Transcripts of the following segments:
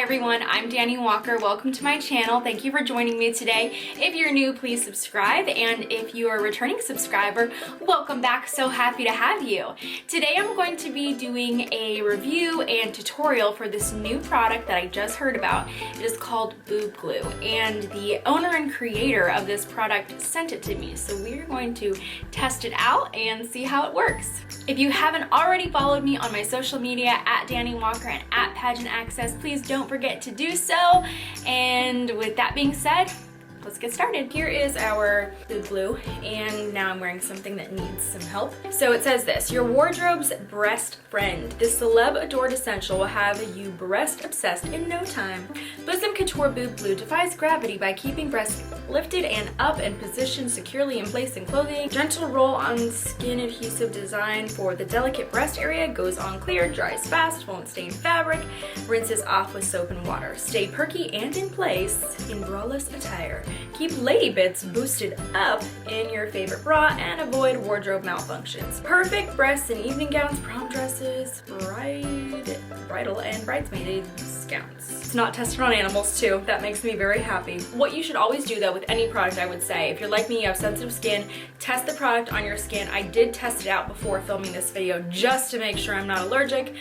everyone, I'm Dani Walker. Welcome to my channel. Thank you for joining me today. If you're new, please subscribe, and if you are a returning subscriber, welcome back. So happy to have you. Today I'm going to be doing a review and tutorial for this new product that I just heard about. It is called Boob Glue, and the owner and creator of this product sent it to me. So we're going to test it out and see how it works. If you haven't already followed me on my social media at Dani Walker and at Pageant Access, please don't forget to do so. And with that being said, let's get started. Here is our Boob Glue, and now I'm wearing something that needs some help. So it says this: your wardrobe's breast friend. This celeb adored essential will have you breast obsessed in no time. Bosom Couture Boob Glue defies gravity by keeping breasts lifted and up and positioned securely in place in clothing. Gentle roll-on skin adhesive design for the delicate breast area, goes on clear, dries fast, won't stain fabric, rinses off with soap and water. Stay perky and in place in braless attire. Keep lady bits boosted up in your favorite bra and avoid wardrobe malfunctions. Perfect breasts in evening gowns, prom dresses, bridal and bridesmaids gowns. It's not tested on animals too. That makes me very happy. What you should always do though with any product, I would say, if you're like me, you have sensitive skin, test the product on your skin. I did test it out before filming this video just to make sure I'm not allergic.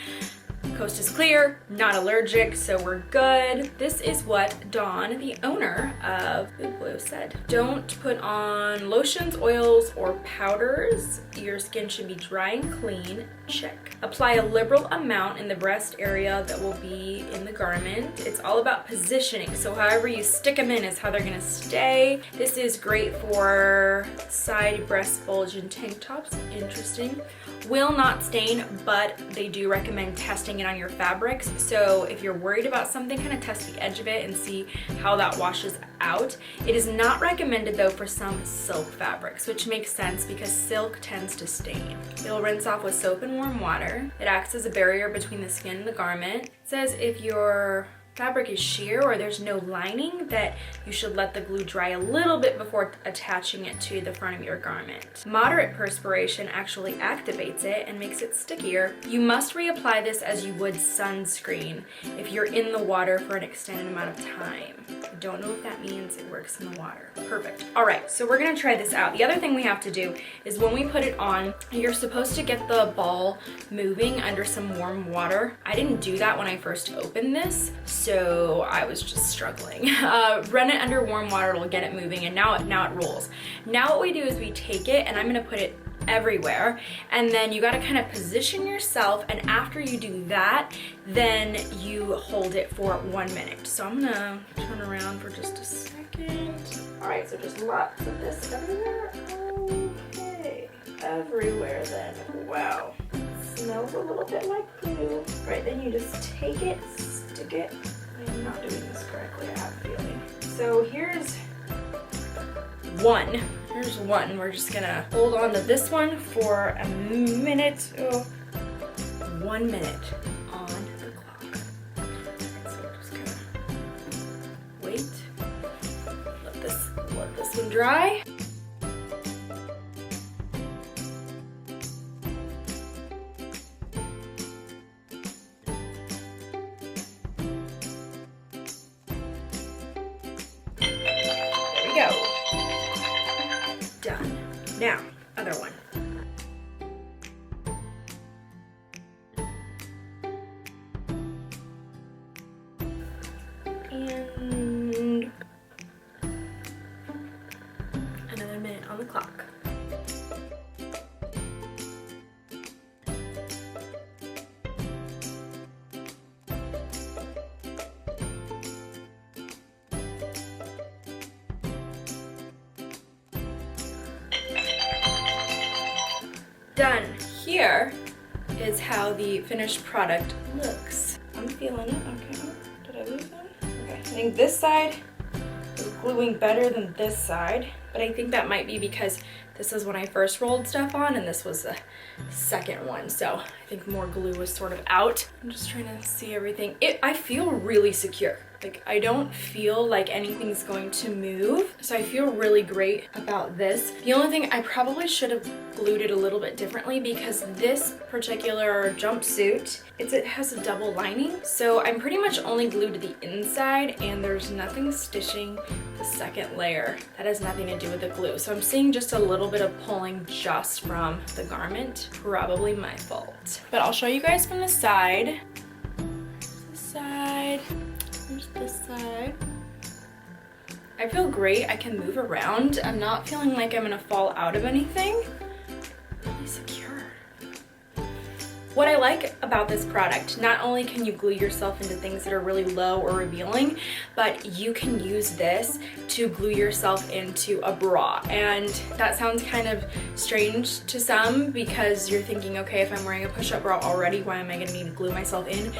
Coast is clear, not allergic, so we're good. This is what Dawn, the owner of Boob Glue, said. Don't put on lotions, oils, or powders. Your skin should be dry and clean. Check. Apply a liberal amount in the breast area that will be in the garment. It's all about positioning, so however you stick them in is how they're gonna stay. This is great for side breast bulge and tank tops. Interesting. Will not stain, but they do recommend testing it on your fabrics. So if you're worried about something, kind of test the edge of it and see how that washes out. It is not recommended though for some silk fabrics, which makes sense because silk tends to stain. It'll rinse off with soap and warm water. It acts as a barrier between the skin and the garment. It says if your fabric is sheer or there's no lining, that you should let the glue dry a little bit before attaching it to the front of your garment. Moderate perspiration actually activates it and makes it stickier. You must reapply this as you would sunscreen if you're in the water for an extended amount of time. I don't know if that means it works in the water. Perfect. All right, so we're gonna try this out. The other thing we have to do is when we put it on, you're supposed to get the ball moving under some warm water. I didn't do that when I first opened this, so I was just struggling. Run it under warm water, it'll get it moving, and now it rolls. Now what we do is we take it, and I'm gonna put it everywhere, and then you gotta kind of position yourself, and after you do that, then you hold it for 1 minute. So I'm gonna turn around for just a second. All right, so just lots of this everywhere. Okay, everywhere then. Wow. Smells a little bit like glue. Right, then you just take it, stick it. I'm not doing this correctly, I have a feeling. So here's one. Here's one. We're just gonna hold on to this one for a minute. Oh, 1 minute on the clock. So we're just gonna wait. Let this one dry. Go. Done. Now, other one. And another minute on the clock. Done. Here is how the finished product looks. I'm feeling it. Okay. Did I lose one? Okay. I think this side is gluing better than this side, but I think that might be because This is when I first rolled stuff on, and this was the second one. So I think more glue was sort of out. I'm just trying to see everything. I feel really secure. Like, I don't feel like anything's going to move. So I feel really great about this. The only thing, I probably should have glued it a little bit differently because this particular jumpsuit, it has a double lining. So I'm pretty much only glued to the inside, and there's nothing stitching the second layer. That has nothing to do with the glue. So I'm seeing just a little bit of pulling just from the garment. Probably my fault. But I'll show you guys from the side. This side. Here's this side. I feel great. I can move around. I'm not feeling like I'm gonna fall out of anything. Really secure. What I like about this product, not only can you glue yourself into things that are really low or revealing, but you can use this to glue yourself into a bra. And that sounds kind of strange to some because you're thinking, okay, if I'm wearing a push-up bra already, why am I gonna need to glue myself in?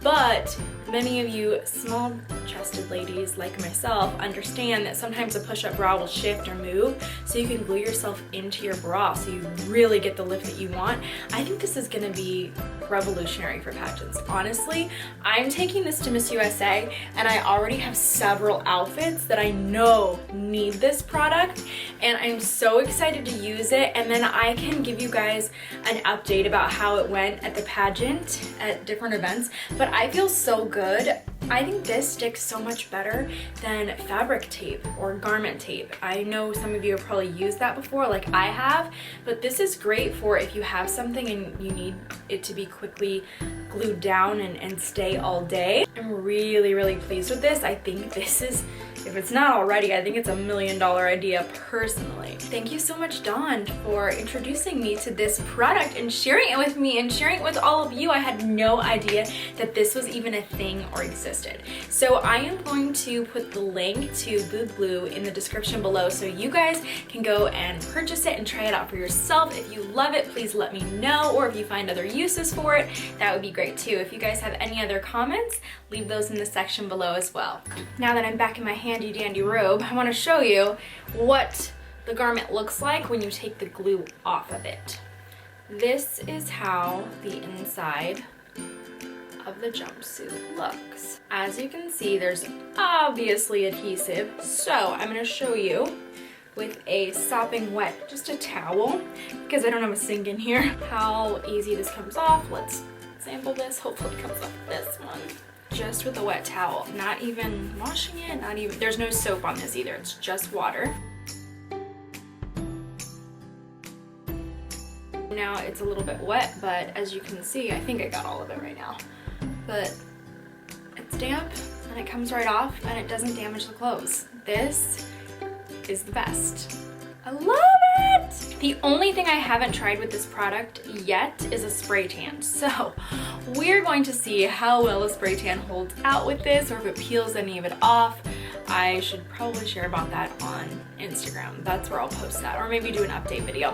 But many of you small-chested ladies like myself understand that sometimes a push-up bra will shift or move, so you can glue yourself into your bra so you really get the lift that you want. I think this is gonna be revolutionary for pageants. Honestly, I'm taking this to Miss USA, and I already have several outfits that I know need this product, and I'm so excited to use it, and then I can give you guys an update about how it went at the pageant at different events. But I feel so good. I think this sticks so much better than fabric tape or garment tape. I know some of you have probably used that before, like I have, but this is great for if you have something and you need it to be quickly glued down and stay all day. I'm really, really pleased with this. I think this is, if it's not already, I think it's $1 million idea personally. Thank you so much, Dawn, for introducing me to this product and sharing it with me and sharing it with all of you. I had no idea that this was even a thing or existed. So I am going to put the link to Boob Glue in the description below so you guys can go and purchase it and try it out for yourself. If you love it, please let me know, or if you find other uses for it, that would be great too. If you guys have any other comments, leave those in the section below as well. Now that I'm back in my handy dandy robe, I want to show you what the garment looks like when you take the glue off of it. This is how the inside of the jumpsuit looks. As you can see, there's obviously adhesive, so I'm going to show you with a sopping wet, just a towel, because I don't have a sink in here, how easy this comes off. Let's sample this. Hopefully it comes off this one. Just with a wet towel, not even washing it, not even, there's no soap on this either, it's just water. Now it's a little bit wet, but as you can see, I think I got all of it right now. But it's damp and it comes right off and it doesn't damage the clothes. This is the best. I love it! The only thing I haven't tried with this product yet is a spray tan. So we're going to see how well a spray tan holds out with this, or if it peels any of it off. I should probably share about that on Instagram. That's where I'll post that, or maybe do an update video.